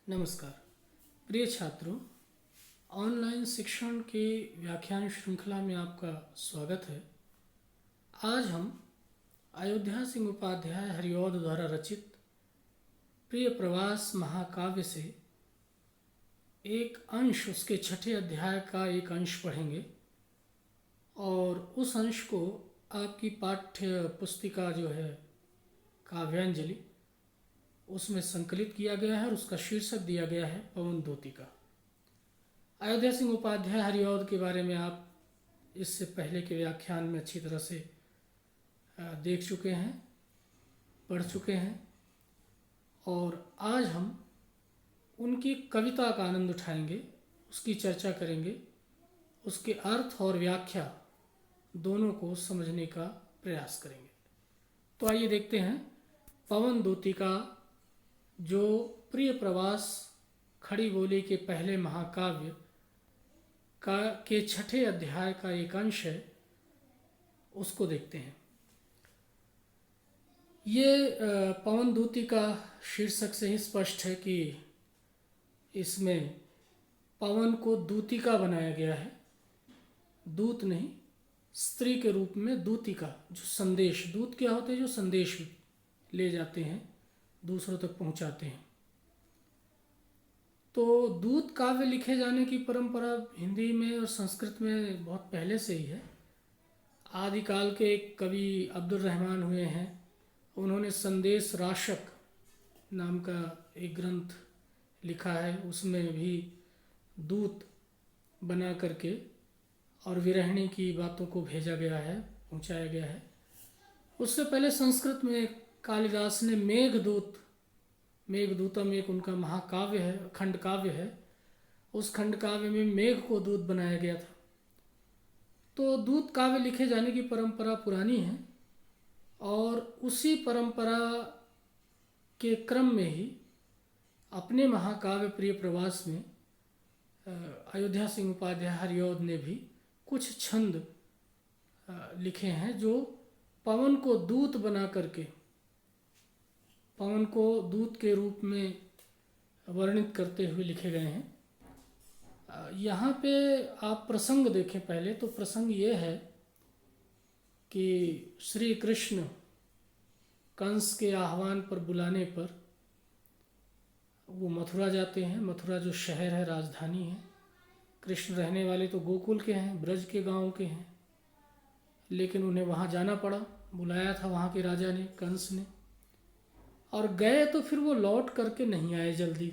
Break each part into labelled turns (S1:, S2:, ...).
S1: नमस्कार प्रिय छात्रों, ऑनलाइन शिक्षण के व्याख्यान श्रृंखला में आपका स्वागत है। आज हम अयोध्या सिंह उपाध्याय हरिऔध द्वारा रचित प्रिय प्रवास महाकाव्य से एक अंश, उसके छठे अध्याय का एक अंश पढ़ेंगे और उस अंश को आपकी पाठ्य पुस्तिका जो है काव्यांजलि, उसमें संकलित किया गया है और उसका शीर्षक दिया गया है पवन दूतिका। अयोध्या सिंह उपाध्याय हरिऔध के बारे में आप इससे पहले के व्याख्यान में अच्छी तरह से देख चुके हैं, पढ़ चुके हैं और आज हम उनकी कविता का आनंद उठाएंगे, उसकी चर्चा करेंगे, उसके अर्थ और व्याख्या दोनों को समझने का प्रयास करेंगे। तो आइए देखते हैं पवन दूतिका, जो प्रिय प्रवास खड़ी बोली के पहले महाकाव्य का के छठे अध्याय का एक अंश है, उसको देखते हैं। ये पवन दूतिका शीर्षक से ही स्पष्ट है कि इसमें पवन को दूतिका बनाया गया है। दूत नहीं, स्त्री के रूप में दूतिका, जो संदेश, दूत क्या होते हैं? जो संदेश ले जाते हैं, दूसरों तक पहुंचाते हैं। तो दूत काव्य लिखे जाने की परंपरा हिंदी में और संस्कृत में बहुत पहले से ही है। आदिकाल के एक कवि अब्दुल रहमान हुए हैं, उन्होंने संदेश राशक नाम का एक ग्रंथ लिखा है, उसमें भी दूत बना करके और विरहिणी की बातों को भेजा गया है, पहुंचाया गया है। उससे पहले संस्कृत में कालिदास ने मेघदूतम एक उनका महाकाव्य है, खंड काव्य है। उस खंड काव्य में मेघ को दूत बनाया गया था। तो दूत काव्य लिखे जाने की परंपरा पुरानी है और उसी परंपरा के क्रम में ही अपने महाकाव्य प्रिय प्रवास में अयोध्या सिंह उपाध्याय हरिऔध ने भी कुछ छंद लिखे हैं, जो पवन को दूत बना करके, पवन को दूत के रूप में वर्णित करते हुए लिखे गए हैं। यहाँ पे आप प्रसंग देखें पहले, तो प्रसंग ये है कि श्री कृष्ण कंस के आह्वान पर, बुलाने पर वो मथुरा जाते हैं। मथुरा जो शहर है, राजधानी है। कृष्ण रहने वाले तो गोकुल के हैं, ब्रज के गांव के हैं, लेकिन उन्हें वहाँ जाना पड़ा, बुलाया था वहाँ के राजा ने, कंस ने, और गए तो फिर वो लौट करके नहीं आए जल्दी।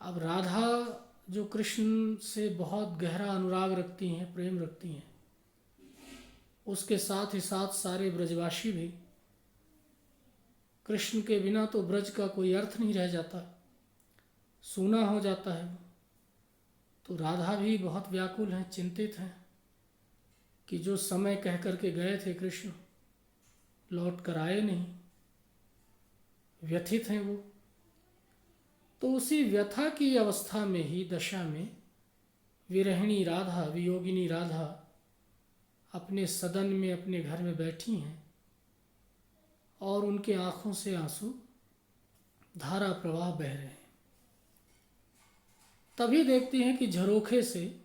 S1: अब राधा जो कृष्ण से बहुत गहरा अनुराग रखती हैं, प्रेम रखती हैं, उसके साथ ही साथ सारे ब्रजवासी भी, कृष्ण के बिना तो ब्रज का कोई अर्थ नहीं रह जाता, सूना हो जाता है। तो राधा भी बहुत व्याकुल हैं, चिंतित हैं कि जो समय कह करके गए थे कृष्ण, लौट कर आए नहीं, व्यथित हैं वो। तो उसी व्यथा की अवस्था में ही, दशा में, विरहिणी राधा, वियोगिनी राधा अपने सदन में, अपने घर में बैठी हैं और उनके आंखों से आंसू धारा प्रवाह बह रहे हैं। तभी देखती हैं कि झरोखे से,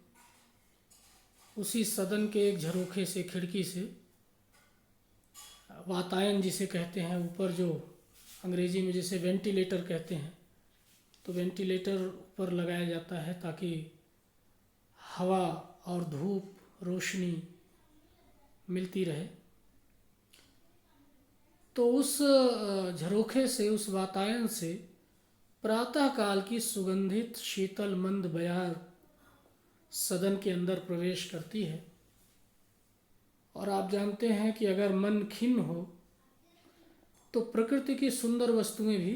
S1: उसी सदन के एक झरोखे से, खिड़की से, वातायन जिसे कहते हैं, ऊपर जो अंग्रेजी में जिसे वेंटिलेटर कहते हैं, तो वेंटिलेटर ऊपर लगाया जाता है ताकि हवा और धूप, रोशनी मिलती रहे। तो उस झरोखे से, उस वातायन से प्रातःकाल की सुगंधित शीतल मंद बयार सदन के अंदर प्रवेश करती है। और आप जानते हैं कि अगर मन खिन्न हो तो प्रकृति की सुंदर वस्तुएं भी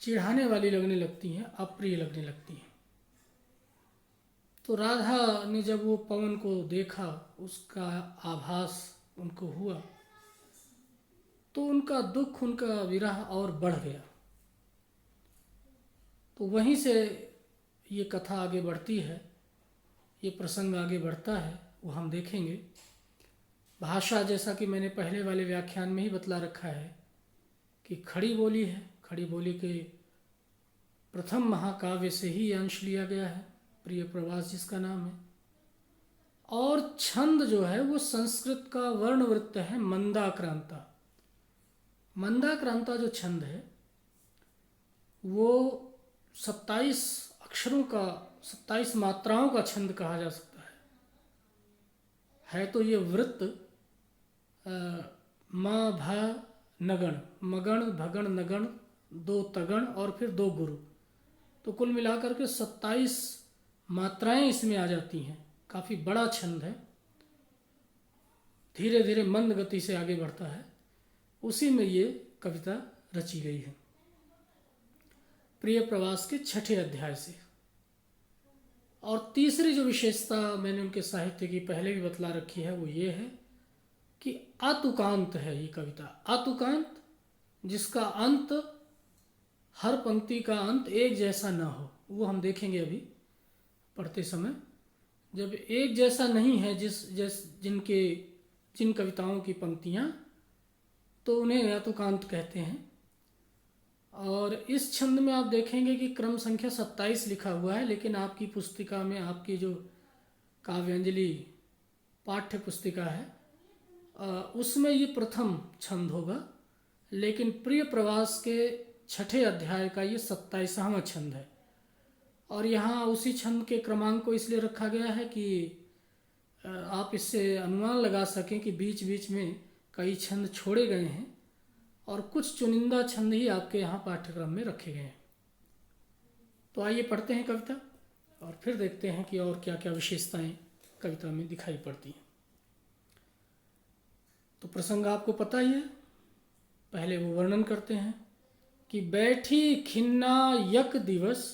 S1: चिढ़ाने वाली लगने लगती हैं, अप्रिय लगने लगती हैं। तो राधा ने जब वो पवन को देखा, उसका आभास उनको हुआ, तो उनका दुख, उनका विरह और बढ़ गया। तो वहीं से ये कथा आगे बढ़ती है, ये प्रसंग आगे बढ़ता है, वो हम देखेंगे। भाषा, जैसा कि मैंने पहले वाले व्याख्यान में ही बतला रखा है कि खड़ी बोली है, खड़ी बोली के प्रथम महाकाव्य से ही अंश लिया गया है, प्रिय प्रवास जिसका नाम है। और छंद जो है वो संस्कृत का वर्णवृत्त है मंदाक्रांता। मंदाक्रांता जो छंद है वो 27 अक्षरों का, 27 मात्राओं का छंद कहा जा सकता है। तो ये वृत्त म भ नगण, मगण भगण नगण, 2 तगण और फिर 2 गुरु, तो कुल मिलाकर के 27 मात्राएं इसमें आ जाती हैं। काफ़ी बड़ा छंद है, धीरे धीरे मंद गति से आगे बढ़ता है। उसी में ये कविता रची गई है प्रिय प्रवास के 6ठे अध्याय से। और तीसरी जो विशेषता मैंने उनके साहित्य की पहले भी बतला रखी है वो ये है कि अतुकांत है ये कविता। अतुकांत, जिसका अंत, हर पंक्ति का अंत एक जैसा ना हो, वो हम देखेंगे अभी पढ़ते समय। जब एक जैसा नहीं है जिन कविताओं की पंक्तियाँ, तो उन्हें अतुकांत कहते हैं। और इस छंद में आप देखेंगे कि क्रम संख्या 27 लिखा हुआ है, लेकिन आपकी पुस्तिका में, आपकी जो काव्यांजलि पाठ्य पुस्तिका है उसमें ये प्रथम छंद होगा, लेकिन प्रिय प्रवास के 6ठे अध्याय का ये 27वां छंद है। और यहाँ उसी छंद के क्रमांक को इसलिए रखा गया है कि आप इससे अनुमान लगा सकें कि बीच बीच में कई छंद छोड़े गए हैं और कुछ चुनिंदा छंद ही आपके यहाँ पाठ्यक्रम में रखे गए हैं। तो आइए पढ़ते हैं कविता और फिर देखते हैं कि और क्या क्या विशेषताएं कविता में दिखाई पड़ती हैं। तो प्रसंग आपको पता ही है, पहले वो वर्णन करते हैं कि बैठी खिन्ना यक दिवस,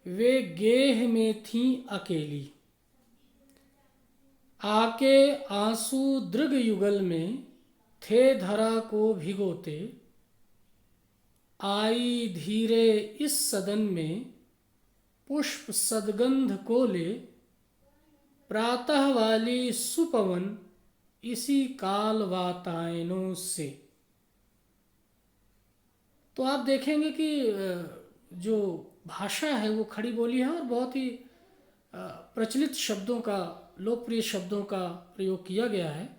S1: वे गेह में थीं अकेली, आके आंसू दृग युगल में थे धरा को भिगोते, आई धीरे इस सदन में पुष्प सदगंध को ले, प्रातः वाली सुपवन इसी काल वातायनों से। तो आप देखेंगे कि जो भाषा है वो खड़ी बोली है और बहुत ही प्रचलित शब्दों का, लोकप्रिय शब्दों का प्रयोग किया गया है।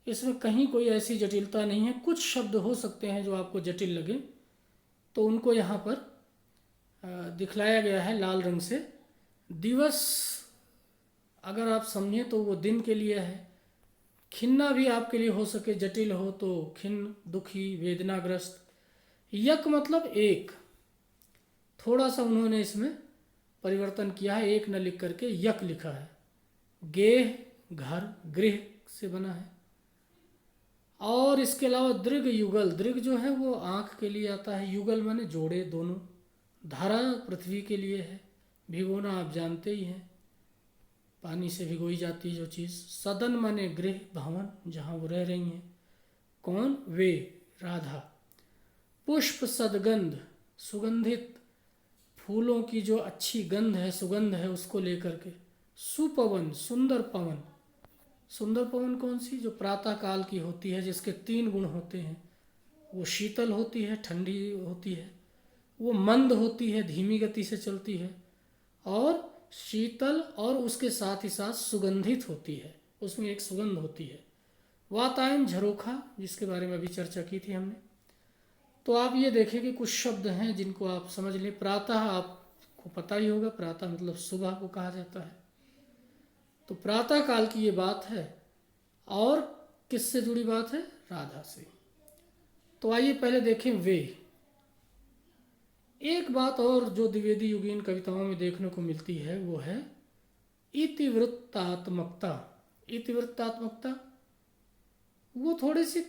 S1: इसमें कहीं कोई ऐसी जटिलता नहीं है। कुछ शब्द हो सकते हैं जो आपको जटिल लगे, तो उनको यहाँ पर दिखलाया गया है लाल रंग से। दिवस अगर आप समझें तो वो दिन के लिए है। खिन्ना भी आपके लिए हो सके, जटिल हो तो खिन्न, दुखी, वेदनाग्रस्त। यक मतलब एक, थोड़ा सा उन्होंने इसमें परिवर्तन किया है, एक न लिख करके यक लिखा है। गेह घर, गृह से बना है। और इसके अलावा दृग युगल, दृग जो है वो आँख के लिए आता है, युगल माने जोड़े दोनों। धारा पृथ्वी के लिए है, भिगोना आप जानते ही हैं, पानी से भिगोई जाती है जो चीज़। सदन माने गृह, भवन, जहाँ वो रह रही हैं। कौन? वे, राधा। पुष्प सदगंध, सुगंधित फूलों की जो अच्छी गंध है, सुगंध है, उसको लेकर के। सुपवन, सुंदर पवन। सुंदर पवन कौन सी? जो प्रातः काल की होती है, जिसके 3 गुण होते हैं। वो शीतल होती है, ठंडी होती है, वो मंद होती है, धीमी गति से चलती है, और शीतल और उसके साथ ही साथ सुगंधित होती है, उसमें एक सुगंध होती है। वातायन, झरोखा, जिसके बारे में अभी चर्चा की थी हमने। तो आप ये देखें कि कुछ शब्द हैं जिनको आप समझ लें। प्रातः आपको पता ही होगा, प्रातः मतलब सुबह को कहा जाता है। तो प्रातः काल की ये बात है। और किससे जुड़ी बात है? राधा से। तो आइए पहले देखें वे। एक बात और जो द्विवेदी युगीन कविताओं में देखने को मिलती है वो है इतिवृत्तात्मकता। इतिवृत्तात्मकता वो थोड़ी सी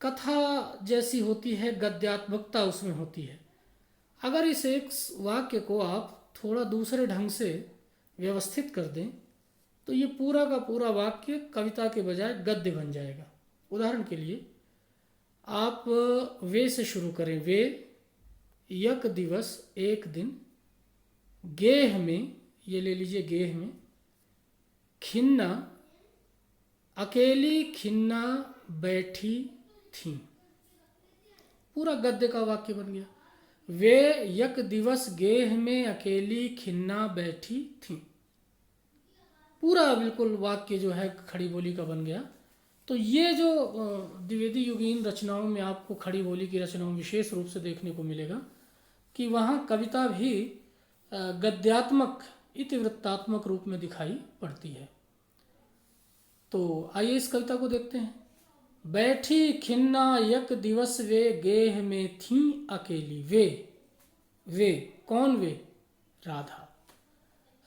S1: कथा जैसी होती है, गद्यात्मकता उसमें होती है। अगर इस एक वाक्य को आप थोड़ा दूसरे ढंग से व्यवस्थित कर दें तो ये पूरा का पूरा वाक्य कविता के बजाय गद्य बन जाएगा। उदाहरण के लिए आप वे से शुरू करें। वे यक दिवस, एक दिन, गेह में, ये ले लीजिए गेह में, खिन्ना, अकेली खिन्ना बैठी थी। पूरा गद्य का वाक्य बन गया। वे यक दिवस गेह में अकेली खिन्ना बैठी थी। पूरा बिल्कुल वाक्य जो है खड़ी बोली का बन गया। तो ये जो द्विवेदी युगीन रचनाओं में आपको खड़ी बोली की रचनाओं विशेष रूप से देखने को मिलेगा कि वहाँ कविता भी गद्यात्मक इतिवृत्तात्मक रूप में दिखाई पड़ती है। तो आइए इस कविता को देखते हैं। बैठी खिन्ना यक दिवस वे गेह में थी अकेली। वे कौन वे? राधा।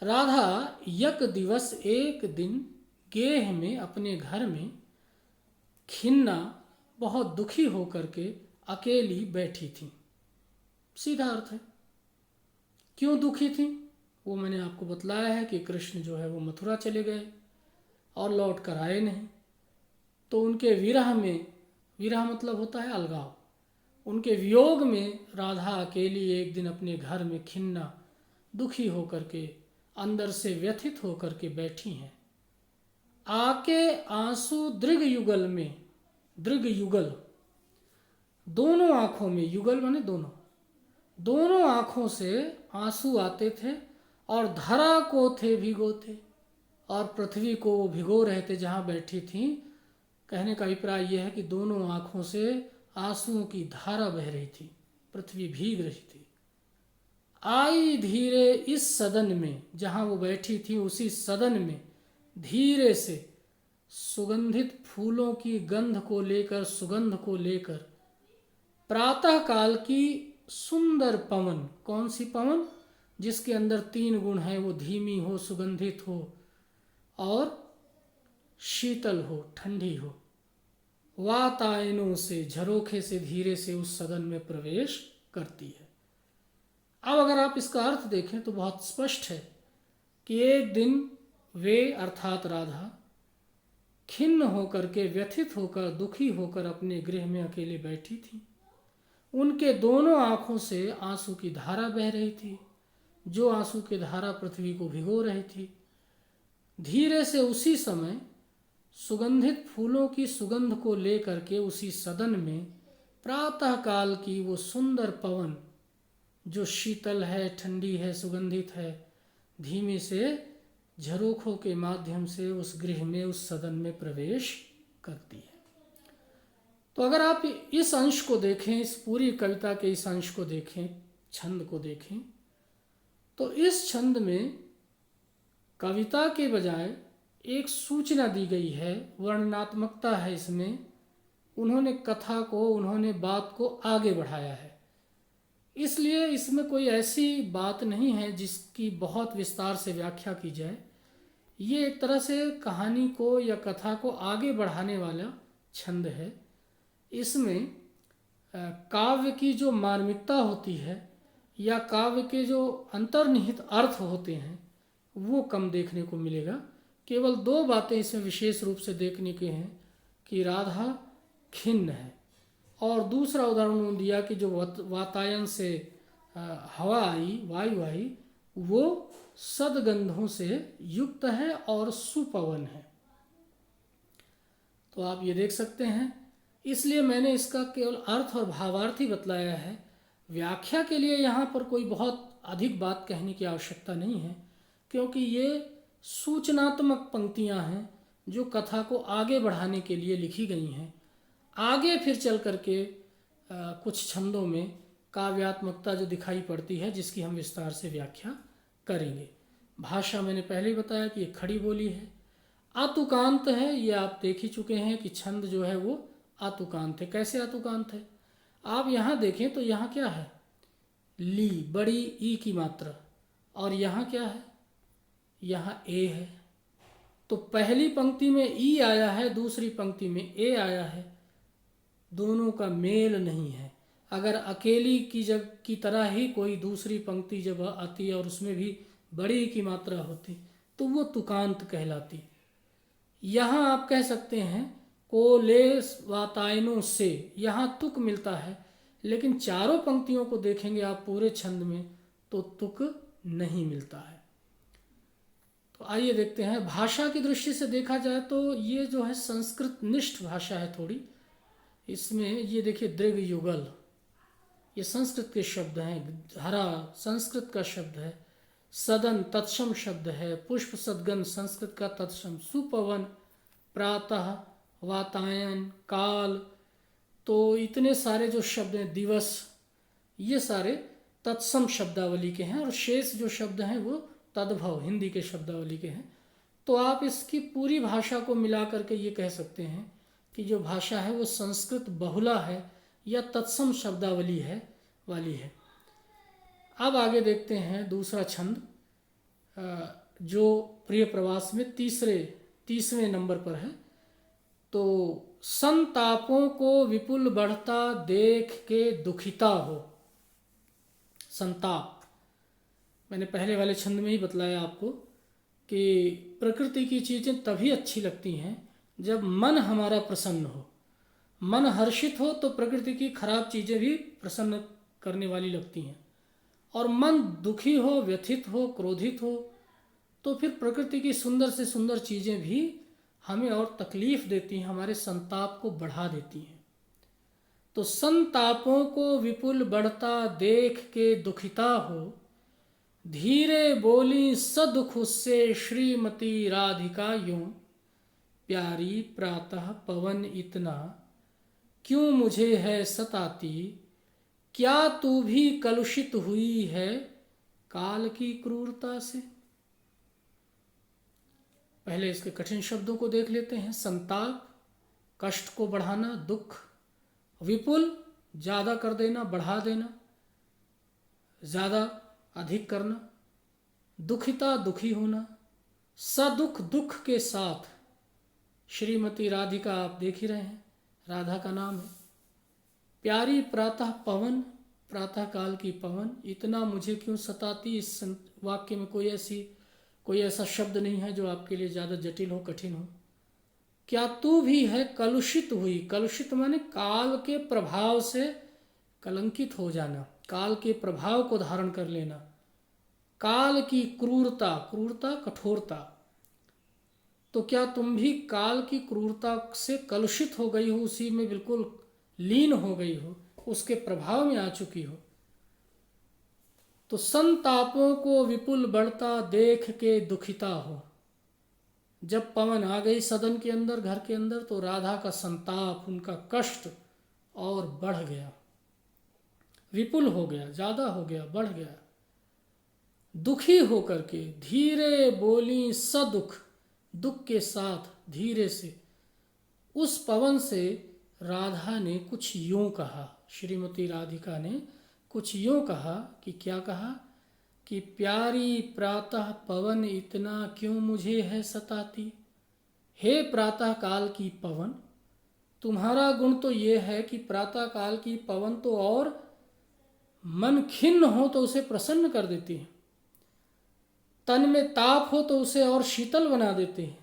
S1: राधा यक दिवस एक दिन गेह में अपने घर में खिन्ना बहुत दुखी होकर के अकेली बैठी थी। सीधा अर्थ है। क्यों दुखी थी वो मैंने आपको बतलाया है कि कृष्ण जो है वो मथुरा चले गए और लौट कर आए नहीं। तो उनके विरह में, विरह मतलब होता है अलगाव, उनके वियोग में राधा अकेली एक दिन अपने घर में खिन्ना दुखी होकर के अंदर से व्यथित होकर के बैठी हैं। आके आंसू दृग युगल में, दृग युगल दोनों आंखों में, युगल माने दोनों आंखों से आंसू आते थे और धरा को थे भिगोते, और पृथ्वी को वो भिगो रहे थे जहाँ बैठी थी। कहने का अभिप्राय यह है कि दोनों आंखों से आंसुओं की धारा बह रही थी, पृथ्वी भीग रही थी। आई धीरे इस सदन में, जहाँ वो बैठी थी उसी सदन में धीरे से सुगंधित फूलों की गंध को लेकर, सुगंध को लेकर प्रातः काल की सुंदर पवन। कौन सी पवन? जिसके अंदर 3 गुण हैं, वो धीमी हो, सुगंधित हो और शीतल हो, ठंडी हो। वातायनों से, झरोखे से धीरे से उस सदन में प्रवेश करती है। अब अगर आप इसका अर्थ देखें तो बहुत स्पष्ट है कि एक दिन वे अर्थात राधा खिन्न होकर के, व्यथित होकर, दुखी होकर अपने गृह में अकेले बैठी थी। उनके दोनों आंखों से आंसू की धारा बह रही थी, जो आंसू की धारा पृथ्वी को भिगो रही थी। धीरे से उसी समय सुगंधित फूलों की सुगंध को लेकर के उसी सदन में प्रातः काल की वो सुंदर पवन जो शीतल है, ठंडी है, सुगंधित है, धीमे से झरोखों के माध्यम से उस गृह में, उस सदन में प्रवेश करती है। तो अगर आप इस अंश को देखें, इस पूरी कविता के इस अंश को देखें, छंद को देखें, तो इस छंद में कविता के बजाय एक सूचना दी गई है, वर्णनात्मकता है इसमें। उन्होंने कथा को, उन्होंने बात को आगे बढ़ाया है। इसलिए इसमें कोई ऐसी बात नहीं है जिसकी बहुत विस्तार से व्याख्या की जाए। ये एक तरह से कहानी को या कथा को आगे बढ़ाने वाला छंद है। इसमें काव्य की जो मार्मिकता होती है या काव्य के जो अंतर्निहित अर्थ होते हैं वो कम देखने को मिलेगा। केवल 2 बातें इसमें विशेष रूप से देखने के हैं कि राधा खिन्न है, और दूसरा उदाहरण उन्होंने दिया कि जो वातायन से हवा आई, वायु आई, वो सदगंधों से युक्त है और सुपवन है। तो आप ये देख सकते हैं। इसलिए मैंने इसका केवल अर्थ और भावार्थ ही बतलाया है। व्याख्या के लिए यहाँ पर कोई बहुत अधिक बात कहने की आवश्यकता नहीं है, क्योंकि ये सूचनात्मक पंक्तियाँ हैं जो कथा को आगे बढ़ाने के लिए लिखी गई हैं। आगे फिर चल करके कुछ छंदों में काव्यात्मकता जो दिखाई पड़ती है, जिसकी हम विस्तार से व्याख्या करेंगे। भाषा मैंने पहले ही बताया कि ये खड़ी बोली है, आतुकांत है। ये आप देख ही चुके हैं कि छंद जो है वो आतुकांत है। कैसे आतुकांत है? आप यहाँ देखें तो यहाँ क्या है? ली, बड़ी ई की मात्रा, और यहाँ क्या है? यहाँ ए है। तो पहली पंक्ति में ई आया है, दूसरी पंक्ति में ए आया है, दोनों का मेल नहीं है। अगर अकेली की तरह ही कोई दूसरी पंक्ति जब आती है और उसमें भी बड़ी की मात्रा होती तो वो तुकांत कहलाती। यहाँ आप कह सकते हैं कोले वातायनों से, यहाँ तुक मिलता है, लेकिन चारों पंक्तियों को देखेंगे आप पूरे छंद में तो तुक नहीं मिलता है। तो आइए देखते हैं। भाषा की दृष्टि से देखा जाए तो ये जो है संस्कृत निष्ठ भाषा है थोड़ी। इसमें ये देखिए दृग युगल, ये संस्कृत के शब्द हैं। हरा संस्कृत का शब्द है, सदन तत्सम शब्द है, पुष्प सदगन संस्कृत का तत्सम, सुपवन, प्रातः, वातायन, काल, तो इतने सारे जो शब्द हैं, दिवस, ये सारे तत्सम शब्दावली के हैं और शेष जो शब्द हैं वो तद्भव हिंदी के शब्दावली के हैं। तो आप इसकी पूरी भाषा को मिला करके ये कह सकते हैं कि जो भाषा है वो संस्कृत बहुला है या तत्सम शब्दावली है वाली है। अब आगे देखते हैं दूसरा छंद जो प्रिय प्रवास में तीसवें नंबर पर है। तो संतापों को विपुल बढ़ता देख के दुखिता हो। संताप मैंने पहले वाले छंद में ही बतलाया आपको कि प्रकृति की चीज़ें तभी अच्छी लगती हैं जब मन हमारा प्रसन्न हो। मन हर्षित हो तो प्रकृति की खराब चीज़ें भी प्रसन्न करने वाली लगती हैं, और मन दुखी हो, व्यथित हो, क्रोधित हो तो फिर प्रकृति की सुंदर से सुंदर चीज़ें भी हमें और तकलीफ देती हैं, हमारे संताप को बढ़ा देती हैं। तो संतापों को विपुल बढ़ता देख के दुखिता हो, धीरे बोली सदुख उससे श्रीमती राधिका यूं, प्यारी प्रातः पवन इतना क्यों मुझे है सताती, क्या तू भी कलुषित हुई है काल की क्रूरता से। पहले इसके कठिन शब्दों को देख लेते हैं। संताप, कष्ट को बढ़ाना, दुख। विपुल, ज़्यादा कर देना, बढ़ा देना, ज़्यादा अधिक करना। दुखिता, दुखी होना। सदुख, दुख के साथ। श्रीमती राधिका आप देख ही रहे हैं, राधा का नाम है। प्यारी प्रातः पवन, प्रातः काल की पवन, इतना मुझे क्यों सताती। इस वाक्य में कोई ऐसा शब्द नहीं है जो आपके लिए ज़्यादा जटिल हो, कठिन हो। क्या तू भी है कलुषित हुई। कलुषित माने काल के प्रभाव से कलंकित हो जाना, काल के प्रभाव को धारण कर लेना। काल की क्रूरता, क्रूरता कठोरता, तो क्या तुम भी काल की क्रूरता से कलुषित हो गई हो, उसी में बिल्कुल लीन हो गई हो, उसके प्रभाव में आ चुकी हो। तो संतापों को विपुल बढ़ता देख के दुखिता हो। जब पवन आ गई सदन के अंदर, घर के अंदर, तो राधा का संताप, उनका कष्ट और बढ़ गया, विपुल हो गया, ज़्यादा हो गया, बढ़ गया। दुखी होकर के धीरे बोली सदुख, दुख के साथ धीरे से। उस पवन से राधा ने कुछ यूं कहा, श्रीमती राधिका ने कुछ यूं कहा कि क्या कहा कि प्यारी प्रातः पवन इतना क्यों मुझे है सताती। हे प्रातः काल की पवन, तुम्हारा गुण तो ये है कि प्रातः काल की पवन तो और मन खिन्न हो तो उसे प्रसन्न कर देती है, तन में ताप हो तो उसे और शीतल बना देते हैं।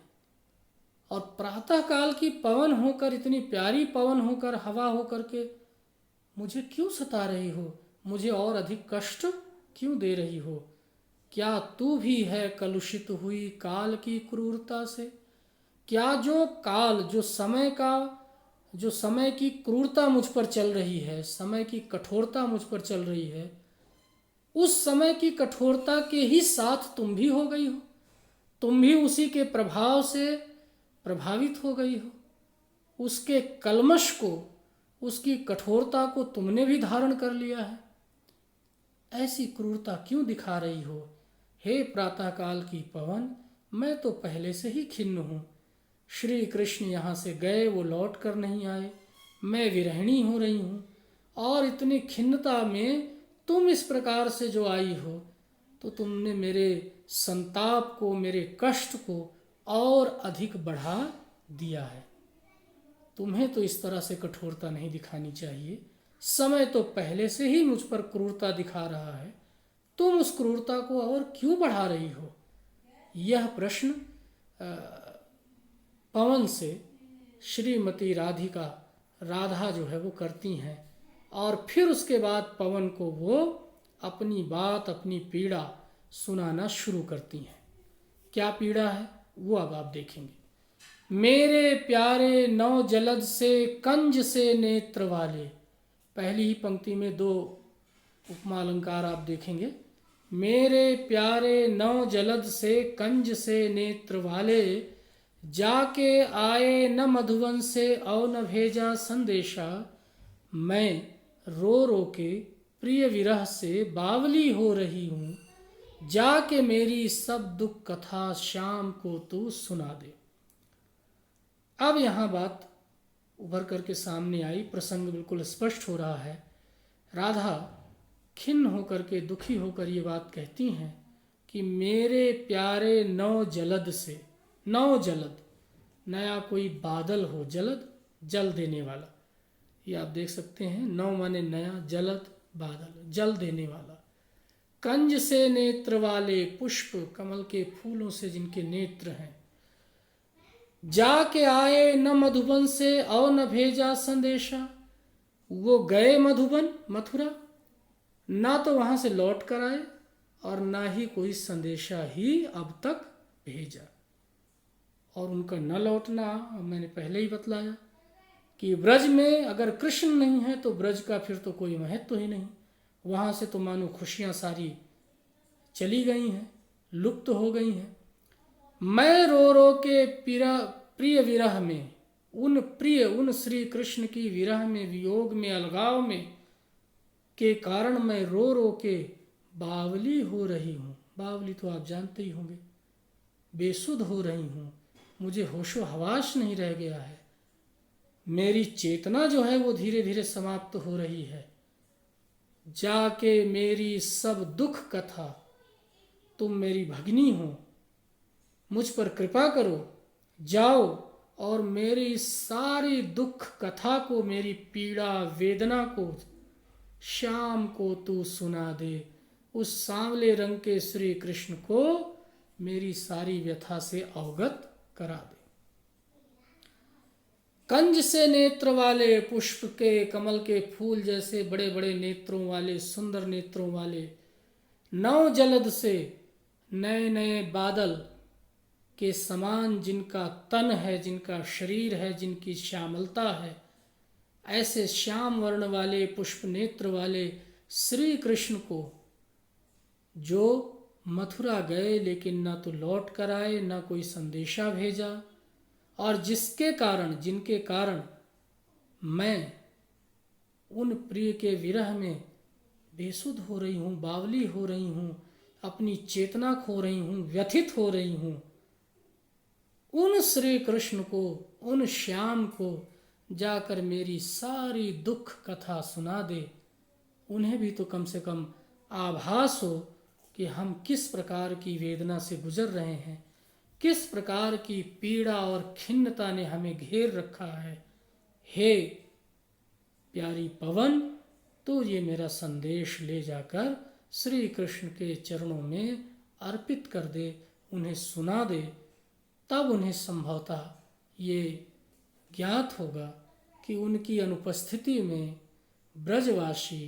S1: और प्रातः काल की पवन होकर, इतनी प्यारी पवन होकर, हवा होकर के मुझे क्यों सता रही हो, मुझे और अधिक कष्ट क्यों दे रही हो। क्या तू भी है कलुषित हुई काल की क्रूरता से। क्या जो काल, जो समय की क्रूरता मुझ पर चल रही है, समय की कठोरता मुझ पर चल रही है, उस समय की कठोरता के ही साथ तुम भी हो गई हो, तुम भी उसी के प्रभाव से प्रभावित हो गई हो। उसके कलमश को, उसकी कठोरता को तुमने भी धारण कर लिया है। ऐसी क्रूरता क्यों दिखा रही हो। हे प्रातःकाल की पवन, मैं तो पहले से ही खिन्न हूँ। श्री कृष्ण यहाँ से गए, वो लौट कर नहीं आए, मैं विरहिणी हो रही हूँ, और इतनी खिन्नता में तुम इस प्रकार से जो आई हो, तो तुमने मेरे संताप को, मेरे कष्ट को और अधिक बढ़ा दिया है। तुम्हें तो इस तरह से कठोरता नहीं दिखानी चाहिए। समय तो पहले से ही मुझ पर क्रूरता दिखा रहा है, तुम उस क्रूरता को और क्यों बढ़ा रही हो। यह प्रश्न पवन से श्रीमती राधा जो है वो करती हैं, और फिर उसके बाद पवन को वो अपनी बात, अपनी पीड़ा सुनाना शुरू करती हैं। क्या पीड़ा है वो अब आप देखेंगे। मेरे प्यारे नौ जलद से कंज से नेत्र वाले, पहली ही पंक्ति में दो उपमा अलंकार आप देखेंगे। मेरे प्यारे नौ जलद से कंज से नेत्र वाले, जाके आए न मधुबन से और न भेजा संदेशा। मैं रो रो के प्रिय विरह से बावली हो रही हूँ, जाके मेरी सब दुख कथा शाम को तू सुना दे। अब यहाँ बात उभर करके सामने आई, प्रसंग बिल्कुल स्पष्ट हो रहा है। राधा खिन्न होकर के, दुखी होकर ये बात कहती हैं कि मेरे प्यारे नौ जलद से, नौ जलद, नया कोई बादल हो, जलद जल देने वाला, ये आप देख सकते हैं, नौ माने नया, जलद बादल, जल देने वाला। कंज से नेत्र वाले, पुष्प कमल के फूलों से जिनके नेत्र हैं। जाके आए न मधुबन से और न भेजा संदेशा, वो गए मधुबन, मथुरा, ना तो वहां से लौट कर आए और ना ही कोई संदेशा ही अब तक भेजा। और उनका न लौटना मैंने पहले ही बतलाया कि ब्रज में अगर कृष्ण नहीं है तो ब्रज का फिर तो कोई महत्व ही नहीं। वहां से तो मानो खुशियां सारी चली गई हैं, लुप्त हो गई हैं। मैं रो रो के प्रिय विरह में, उन श्री कृष्ण की विरह में, वियोग में, अलगाव में के कारण मैं रो रो के बावली हो रही हूँ। बावली तो आप जानते ही होंगे, बेसुध हो रही हूँ, मुझे होशो हवास नहीं रह गया है, मेरी चेतना जो है वो धीरे धीरे समाप्त हो रही है। जाके मेरी सब दुख कथा, तुम मेरी भगिनी हो, मुझ पर कृपा करो, जाओ और मेरी सारी दुख कथा को, मेरी पीड़ा वेदना को शाम को तू सुना दे। उस सांवले रंग के श्री कृष्ण को मेरी सारी व्यथा से अवगत करा दे। कंज से नेत्र वाले, पुष्प के, कमल के फूल जैसे बड़े बड़े नेत्रों वाले, सुंदर नेत्रों वाले, नौ जलद से, नए नए बादल के समान जिनका तन है, जिनका शरीर है, जिनकी श्यामलता है, ऐसे श्याम वर्ण वाले, पुष्प नेत्र वाले श्री कृष्ण को जो मथुरा गए लेकिन ना तो लौट कर आए, ना कोई संदेशा भेजा, और जिनके कारण मैं उन प्रिय के विरह में बेसुध हो रही हूँ, बावली हो रही हूँ, अपनी चेतना खो रही हूँ, व्यथित हो रही हूँ, उन श्री कृष्ण को, उन श्याम को जाकर मेरी सारी दुख कथा सुना दे। उन्हें भी तो कम से कम आभास हो कि हम किस प्रकार की वेदना से गुजर रहे हैं, किस प्रकार की पीड़ा और खिन्नता ने हमें घेर रखा है। हे प्यारी पवन, तो ये मेरा संदेश ले जाकर श्री कृष्ण के चरणों में अर्पित कर दे, उन्हें सुना दे। तब उन्हें संभवतः ये ज्ञात होगा कि उनकी अनुपस्थिति में ब्रजवासी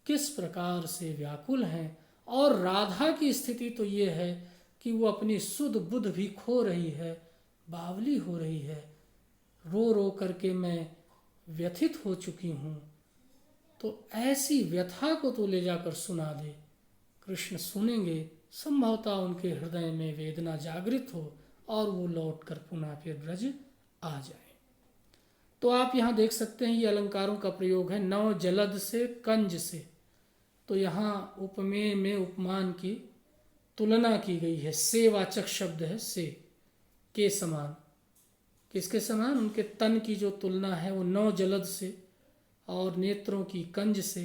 S1: किस प्रकार से व्याकुल हैं। और राधा की स्थिति तो ये है कि वो अपनी सुध बुध भी खो रही है, बावली हो रही है, रो रो करके मैं व्यथित हो चुकी हूँ। तो ऐसी व्यथा को तो ले जाकर सुना दे। कृष्ण सुनेंगे, संभवतः उनके हृदय में वेदना जागृत हो और वो लौटकर पुनः फिर ब्रज आ जाए। तो आप यहाँ देख सकते हैं ये अलंकारों का प्रयोग है, नौ जलद से, कंज से। तो यहाँ उपमेय में उपमान की तुलना की गई है, से वाचक शब्द है, से के समान। किसके समान? उनके तन की जो तुलना है वो नौ जलद से और नेत्रों की कंज से।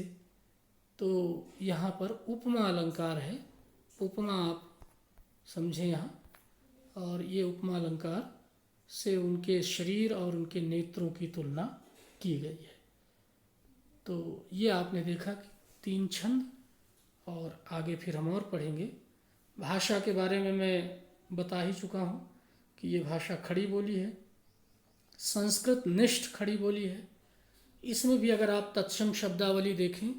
S1: तो यहाँ पर उपमा अलंकार है, उपमा आप समझें यहाँ। और ये उपमा अलंकार से उनके शरीर और उनके नेत्रों की तुलना की गई है। तो ये आपने देखा कि 3 छंद, और आगे फिर हम और पढ़ेंगे। भाषा के बारे में मैं बता ही चुका हूँ कि ये भाषा खड़ी बोली है, संस्कृत निष्ठ खड़ी बोली है। इसमें भी अगर आप तत्सम शब्दावली देखें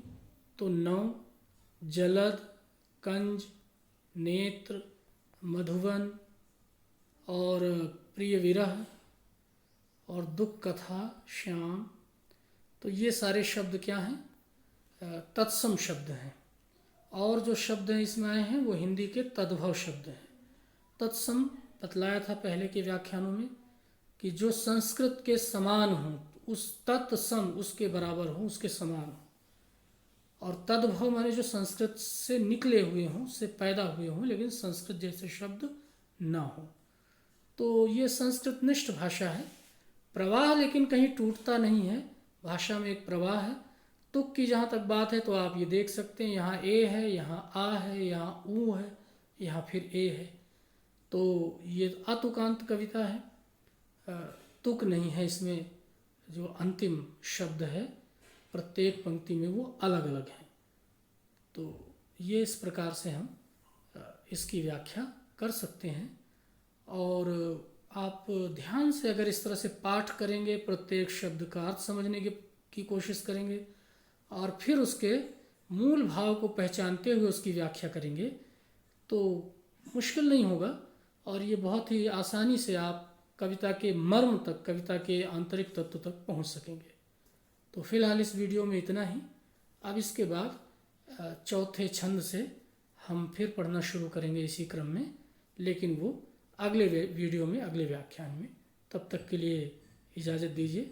S1: तो नौ, जलद, कंज, नेत्र, मधुवन और प्रिय विरह और दुख कथा, श्याम, तो ये सारे शब्द क्या हैं? तत्सम शब्द हैं, और जो शब्द हैं इसमें आए हैं वो हिंदी के तद्भव शब्द हैं। तत्सम बतलाया था पहले के व्याख्यानों में कि जो संस्कृत के समान हो, उस तत्सम उसके बराबर हो, उसके समान हो। और तद्भव माने जो संस्कृत से निकले हुए हों, से पैदा हुए हों, लेकिन संस्कृत जैसे शब्द ना हो। तो ये संस्कृतनिष्ठ भाषा है। प्रवाह लेकिन कहीं टूटता नहीं है, भाषा में एक प्रवाह है। तुक की जहाँ तक बात है तो आप ये देख सकते हैं, यहाँ ए है, यहाँ आ है, यहाँ ऊ है, यहाँ फिर ए है। तो ये अतुकांत कविता है, तुक नहीं है इसमें। जो अंतिम शब्द है प्रत्येक पंक्ति में वो अलग अलग है। तो ये इस प्रकार से हम इसकी व्याख्या कर सकते हैं। और आप ध्यान से अगर इस तरह से पाठ करेंगे, प्रत्येक शब्द का अर्थ समझने की कोशिश करेंगे और फिर उसके मूल भाव को पहचानते हुए उसकी व्याख्या करेंगे तो मुश्किल नहीं होगा, और ये बहुत ही आसानी से आप कविता के मर्म तक, कविता के आंतरिक तत्व तक पहुंच सकेंगे। तो फिलहाल इस वीडियो में इतना ही। अब इसके बाद चौथे छंद से हम फिर पढ़ना शुरू करेंगे इसी क्रम में, लेकिन वो अगले वीडियो में, अगले व्याख्यान में। तब तक के लिए इजाज़त दीजिए।